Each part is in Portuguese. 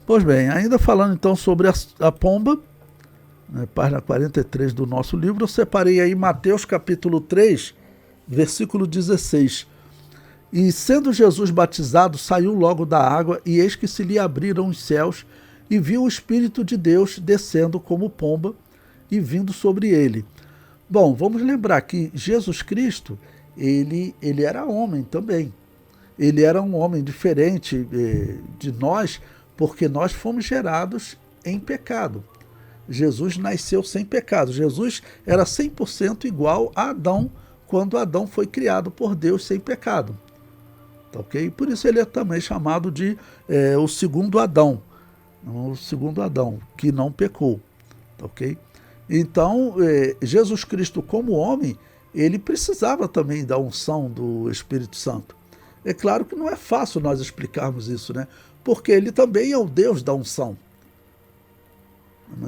Pois bem, ainda falando então sobre a pomba, né, página 43 do nosso livro, eu separei aí Mateus capítulo 3, versículo 16. E sendo Jesus batizado, saiu logo da água, e eis que se lhe abriram os céus, e viu o Espírito de Deus descendo como pomba e vindo sobre ele. Bom, vamos lembrar que Jesus Cristo, ele era homem também. Ele era um homem diferente de nós, porque nós fomos gerados em pecado. Jesus nasceu sem pecado. Jesus era 100% igual a Adão, quando Adão foi criado por Deus sem pecado. Tá, ok? Por isso ele é também chamado de o segundo Adão. O segundo Adão, que não pecou. Tá, ok? Então, Jesus Cristo, como homem, ele precisava também da unção do Espírito Santo. É claro que não é fácil nós explicarmos isso, né? Porque ele também é o Deus da unção.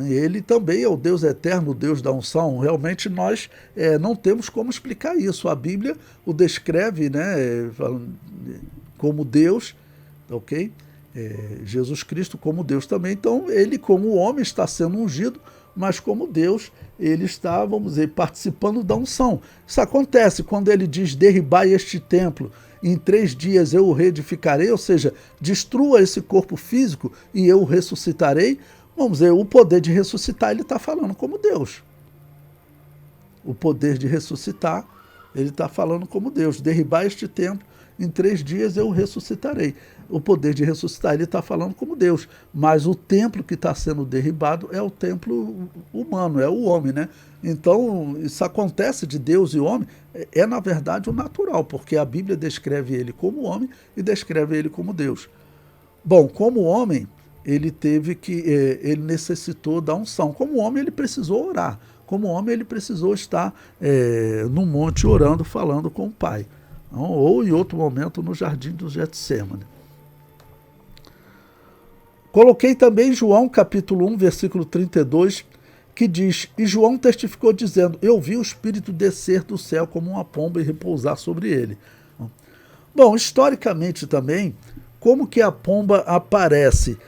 Ele também é o Deus eterno, o Deus da unção. Realmente nós não temos como explicar isso. A Bíblia o descreve, né, como Deus, ok? Jesus Cristo como Deus também. Então ele como homem está sendo ungido, mas como Deus ele está, vamos dizer, participando da unção. Isso acontece quando ele diz: derribai este templo, em 3 dias eu o reedificarei, ou seja, destrua esse corpo físico e eu o ressuscitarei. Vamos dizer, o poder de ressuscitar, ele está falando como Deus. O poder de ressuscitar, ele está falando como Deus. Derribar este templo, em 3 dias eu o ressuscitarei. O poder de ressuscitar, ele está falando como Deus. Mas o templo que está sendo derribado é o templo humano, é o homem, né? Então, isso acontece de Deus e homem, na verdade o natural, porque a Bíblia descreve ele como homem e descreve ele como Deus. Bom, como homem, ele necessitou da unção. Como homem, ele precisou orar. Como homem, ele precisou estar no monte orando, falando com o Pai. Ou em outro momento no jardim do Getsêmani. Coloquei também João capítulo 1, versículo 32, que diz: e João testificou dizendo: eu vi o Espírito descer do céu como uma pomba e repousar sobre ele. Bom, historicamente também, como que a pomba aparece?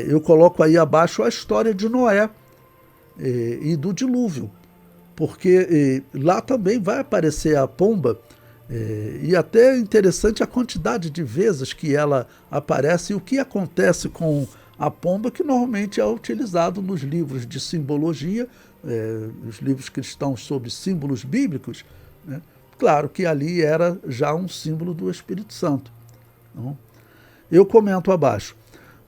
Eu coloco aí abaixo a história de Noé e do dilúvio, porque lá também vai aparecer a pomba, e até é interessante a quantidade de vezes que ela aparece e o que acontece com a pomba, que normalmente é utilizado nos livros de simbologia, os livros cristãos sobre símbolos bíblicos, né? Claro que ali era já um símbolo do Espírito Santo. Então, eu comento abaixo.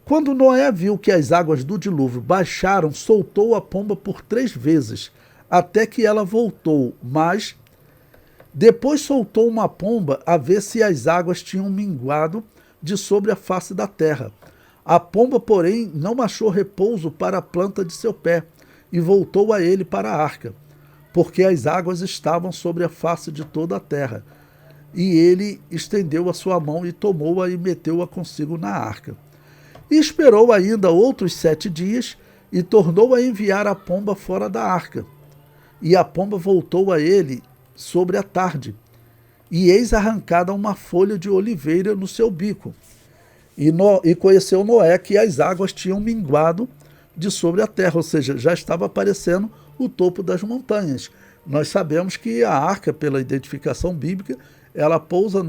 Quando Noé viu que as águas do dilúvio baixaram, soltou a pomba por 3 vezes, até que ela voltou, mas depois soltou uma pomba a ver se as águas tinham minguado de sobre a face da terra. A pomba, porém, não achou repouso para a planta de seu pé, e voltou a ele para a arca, porque as águas estavam sobre a face de toda a terra. E ele estendeu a sua mão e tomou-a e meteu-a consigo na arca. E esperou ainda outros 7 dias, e tornou a enviar a pomba fora da arca. E a pomba voltou a ele sobre a tarde, e eis arrancada uma folha de oliveira no seu bico. E conheceu Noé que as águas tinham minguado de sobre a terra, ou seja, já estava aparecendo o topo das montanhas. Nós sabemos que a arca, pela identificação bíblica, ela pousa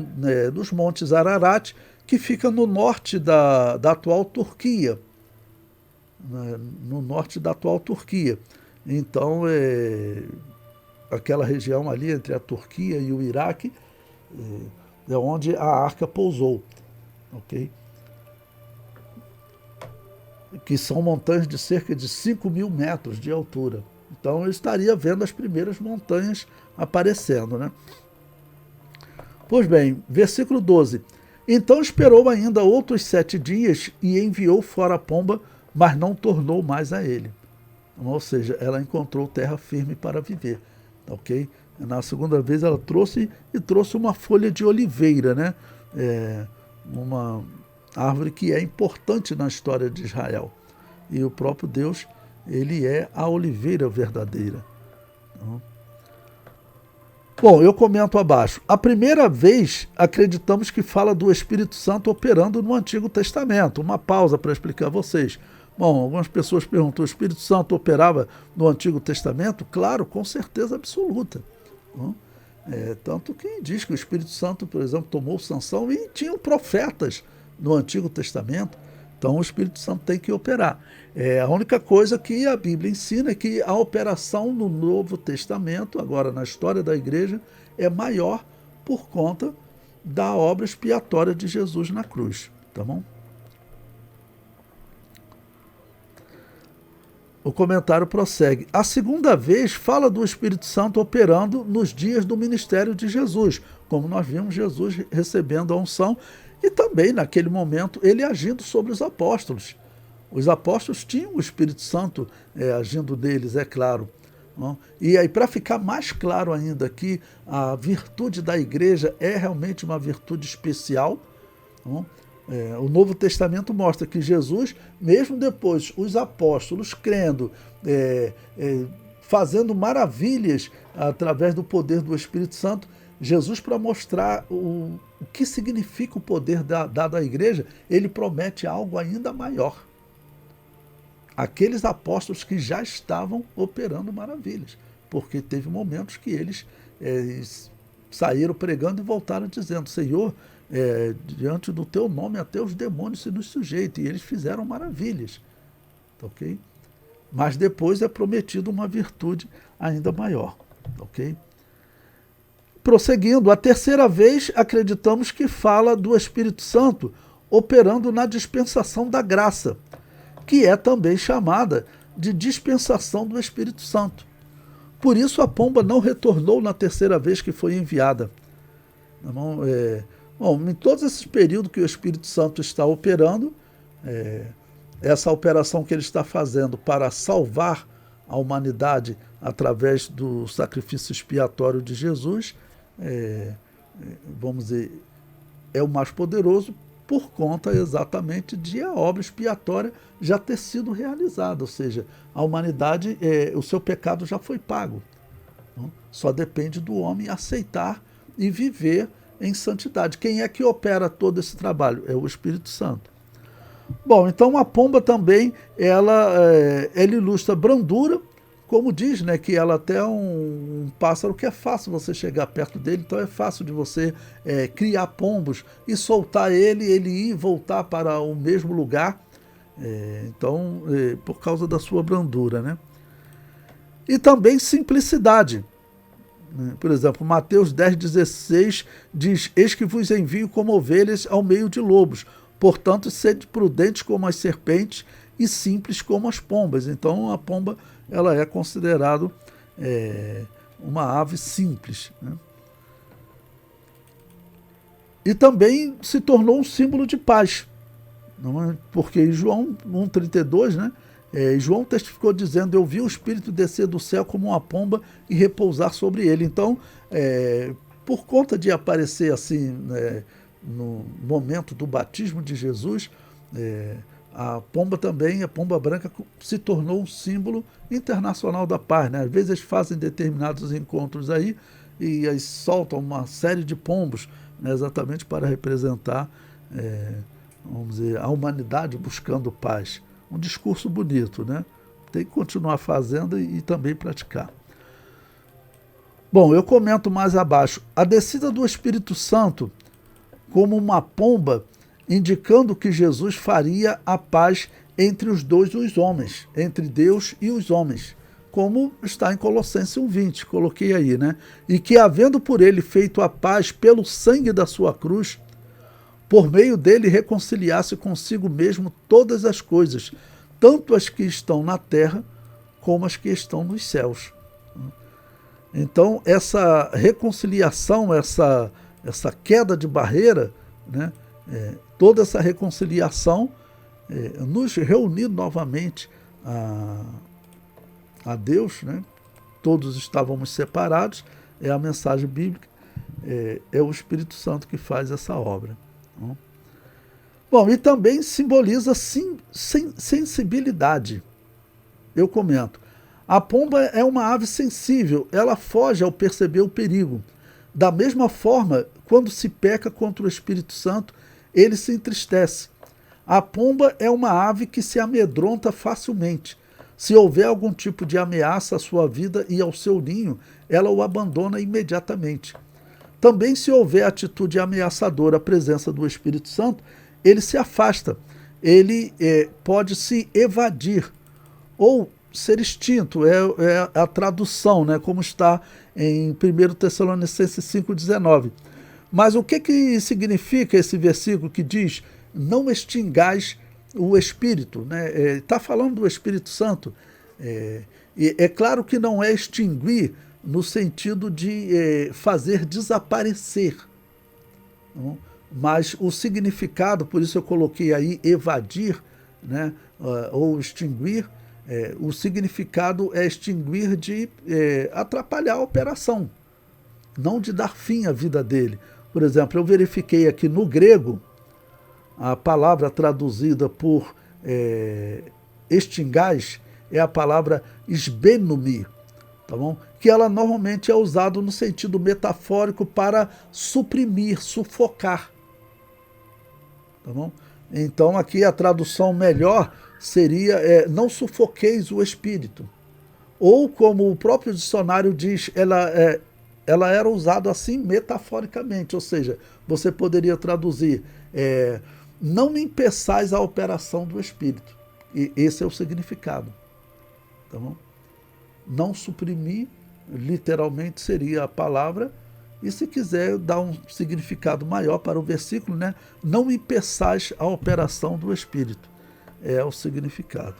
nos montes Ararat, que fica no norte da atual Turquia. No norte da atual Turquia. Então, aquela região ali entre a Turquia e o Iraque é onde a arca pousou. Ok? Que são montanhas de cerca de 5.000 metros de altura. Então eu estaria vendo as primeiras montanhas aparecendo, né? Pois bem, versículo 12. Então esperou ainda outros 7 dias e enviou fora a pomba, mas não tornou mais a ele. Ou seja, ela encontrou terra firme para viver. Ok? Na segunda vez ela trouxe uma folha de oliveira, né? Uma árvore que é importante na história de Israel. E o próprio Deus, ele é a oliveira verdadeira. Bom, eu comento abaixo. A primeira vez, acreditamos que fala do Espírito Santo operando no Antigo Testamento. Uma pausa para explicar a vocês. Bom, algumas pessoas perguntam, o Espírito Santo operava no Antigo Testamento? Claro, com certeza absoluta. Tanto que diz que o Espírito Santo, por exemplo, tomou Sansão e tinham profetas no Antigo Testamento. Então o Espírito Santo tem que operar. A única coisa que a Bíblia ensina é que a operação no Novo Testamento, agora na história da igreja, é maior por conta da obra expiatória de Jesus na cruz. Tá bom? O comentário prossegue. A segunda vez fala do Espírito Santo operando nos dias do ministério de Jesus, como nós vimos Jesus recebendo a unção e também, naquele momento, ele agindo sobre os apóstolos. Os apóstolos tinham o Espírito Santo agindo neles, é claro. Não? E aí, para ficar mais claro ainda que a virtude da igreja é realmente uma virtude especial, não? O Novo Testamento mostra que Jesus, mesmo depois, os apóstolos crendo, fazendo maravilhas através do poder do Espírito Santo, Jesus, para mostrar o que significa o poder dado à igreja, ele promete algo ainda maior. Aqueles apóstolos que já estavam operando maravilhas, porque teve momentos que eles saíram pregando e voltaram dizendo, Senhor, diante do teu nome até os demônios se nos sujeitam, e eles fizeram maravilhas. Ok? Mas depois é prometido uma virtude ainda maior. Ok? Prosseguindo, a terceira vez acreditamos que fala do Espírito Santo operando na dispensação da graça, que é também chamada de dispensação do Espírito Santo. Por isso a pomba não retornou na terceira vez que foi enviada. Em todos esses períodos que o Espírito Santo está operando, essa operação que ele está fazendo para salvar a humanidade através do sacrifício expiatório de Jesus, vamos dizer, é o mais poderoso por conta exatamente de a obra expiatória já ter sido realizada, ou seja, a humanidade, o seu pecado já foi pago. Não? Só depende do homem aceitar e viver em santidade. Quem é que opera todo esse trabalho? É o Espírito Santo. Bom, então a pomba também, ela ilustra brandura, como diz, né, que ela até é um pássaro que é fácil você chegar perto dele, então é fácil de você criar pombos e soltar ele ir e voltar para o mesmo lugar, por causa da sua brandura, né? E também simplicidade. Por exemplo, Mateus 10,16 diz, eis que vos envio como ovelhas ao meio de lobos, portanto, sede prudentes como as serpentes e simples como as pombas. Então, a pomba, ela é considerada uma ave simples, né? E também se tornou um símbolo de paz, não é? Porque em João 1,32, né, João testificou dizendo, eu vi o Espírito descer do céu como uma pomba e repousar sobre ele. Então, por conta de aparecer assim, no momento do batismo de Jesus, a pomba também, a pomba branca, se tornou um símbolo internacional da paz, né? Às vezes eles fazem determinados encontros aí e aí soltam uma série de pombos, né, exatamente para representar, vamos dizer, a humanidade buscando paz. Um discurso bonito, né? Tem que continuar fazendo e também praticar. Bom, eu comento mais abaixo. A descida do Espírito Santo como uma pomba, indicando que Jesus faria a paz entre os homens, entre Deus e os homens, como está em Colossenses 1,20, coloquei aí, né? E que, havendo por ele feito a paz pelo sangue da sua cruz, por meio dele reconciliasse consigo mesmo todas as coisas, tanto as que estão na terra como as que estão nos céus. Então, essa reconciliação, essa queda de barreira, né, toda essa reconciliação, nos reunir novamente a Deus, né? Todos estávamos separados, é a mensagem bíblica, é o Espírito Santo que faz essa obra. Bom, e também simboliza sensibilidade. Eu comento. A pomba é uma ave sensível, ela foge ao perceber o perigo. Da mesma forma, quando se peca contra o Espírito Santo, ele se entristece. A pomba é uma ave que se amedronta facilmente. Se houver algum tipo de ameaça à sua vida e ao seu ninho, ela o abandona imediatamente. Também, se houver atitude ameaçadora à presença do Espírito Santo, ele se afasta. Ele pode se evadir ou ser extinto, é a tradução, né, como está em 1 Tessalonicenses 5,19. Mas o que significa esse versículo que diz, não extingais o Espírito? Né? Está falando do Espírito Santo. E é claro que não é extinguir no sentido de fazer desaparecer. Não? Mas o significado, por isso eu coloquei aí evadir, né, ou extinguir, o significado é extinguir de atrapalhar a operação, não de dar fim à vida dele. Por exemplo, eu verifiquei aqui no grego, a palavra traduzida por extingais é a palavra esbenumi, tá bom? Que ela normalmente é usada no sentido metafórico para suprimir, sufocar. Tá bom? Então aqui a tradução melhor seria não sufoqueis o espírito. Ou como o próprio dicionário diz, ela era usada assim metaforicamente, ou seja, você poderia traduzir não impeçais a operação do espírito. E esse é o significado. Tá bom? Não suprimir, literalmente seria a palavra, e se quiser dar um significado maior para o versículo, né? Não impeçais a operação do Espírito. É o significado.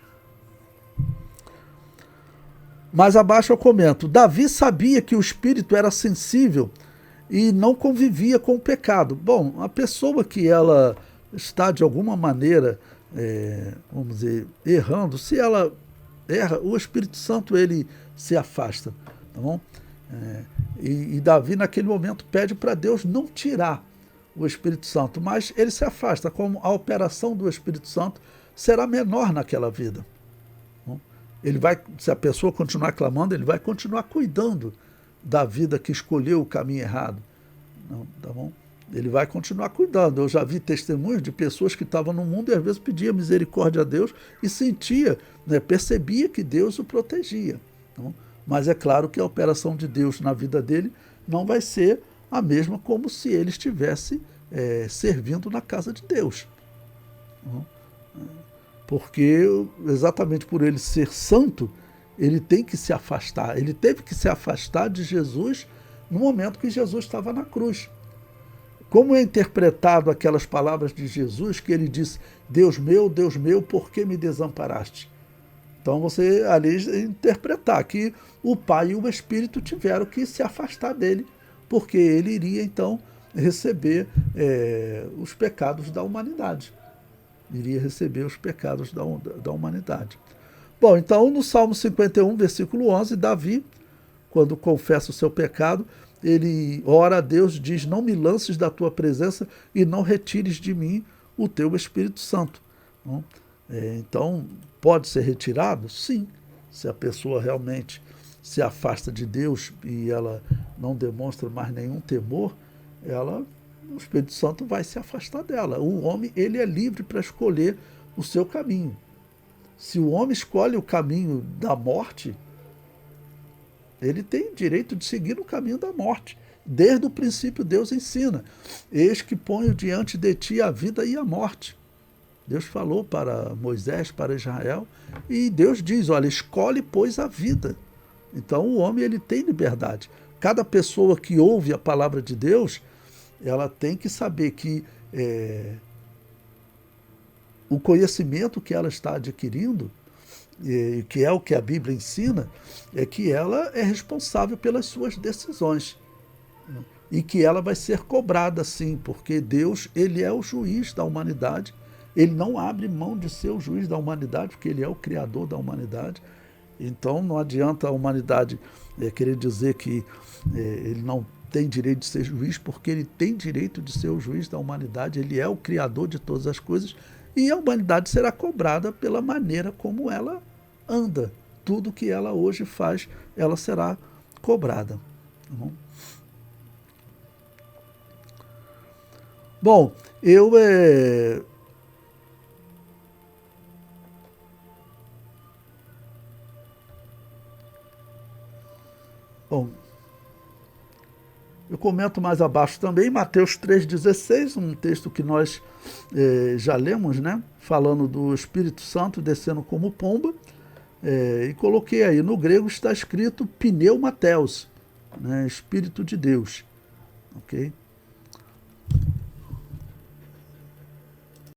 Mais abaixo eu comento, Davi sabia que o Espírito era sensível e não convivia com o pecado. Bom, a pessoa que ela está de alguma maneira, vamos dizer, errando, se ela erra, o Espírito Santo ele se afasta, tá bom? E Davi naquele momento pede para Deus não tirar o Espírito Santo, mas ele se afasta, como a operação do Espírito Santo será menor naquela vida. Ele vai, se a pessoa continuar clamando, ele vai continuar cuidando da vida que escolheu o caminho errado. Não, tá bom? Ele vai continuar cuidando. Eu já vi testemunhos de pessoas que estavam no mundo e às vezes pedia misericórdia a Deus e sentia, né, percebia que Deus o protegia. Não? Mas é claro que a operação de Deus na vida dele não vai ser a mesma como se ele estivesse servindo na casa de Deus. Não? Porque exatamente por ele ser santo, ele tem que se afastar. Ele teve que se afastar de Jesus no momento que Jesus estava na cruz. Como é interpretado aquelas palavras de Jesus que ele disse, Deus meu, por que me desamparaste? Então você ali interpretar que o Pai e o Espírito tiveram que se afastar dele, porque ele iria então receber os pecados da humanidade. Iria receber os pecados da humanidade. Bom, então no Salmo 51, versículo 11, Davi, quando confessa o seu pecado, ele ora a Deus, diz, não me lances da tua presença e não retires de mim o teu Espírito Santo. Então, pode ser retirado? Sim. Se a pessoa realmente se afasta de Deus e ela não demonstra mais nenhum temor, o Espírito Santo vai se afastar dela. O homem, ele é livre para escolher o seu caminho. Se o homem escolhe o caminho da morte, ele tem direito de seguir no caminho da morte. Desde o princípio Deus ensina, eis que ponho diante de ti a vida e a morte. Deus falou para Moisés, para Israel, e Deus diz, olha, escolhe, pois, a vida. Então o homem ele tem liberdade. Cada pessoa que ouve a palavra de Deus, ela tem que saber que o conhecimento que ela está adquirindo, que é o que a Bíblia ensina, é que ela é responsável pelas suas decisões. E que ela vai ser cobrada sim, porque Deus ele é o juiz da humanidade, ele não abre mão de ser o juiz da humanidade, porque ele é o criador da humanidade. Então não adianta a humanidade querer dizer que ele não tem direito de ser juiz, porque ele tem direito de ser o juiz da humanidade, ele é o criador de todas as coisas, e a humanidade será cobrada pela maneira como ela anda. Tudo que ela hoje faz, ela será cobrada. Tá bom? Bom, eu bom, eu comento mais abaixo também, Mateus 3,16, um texto que nós já lemos, né? Falando do Espírito Santo descendo como pomba. E coloquei aí, no grego está escrito pneumateos, né? Espírito de Deus. Ok?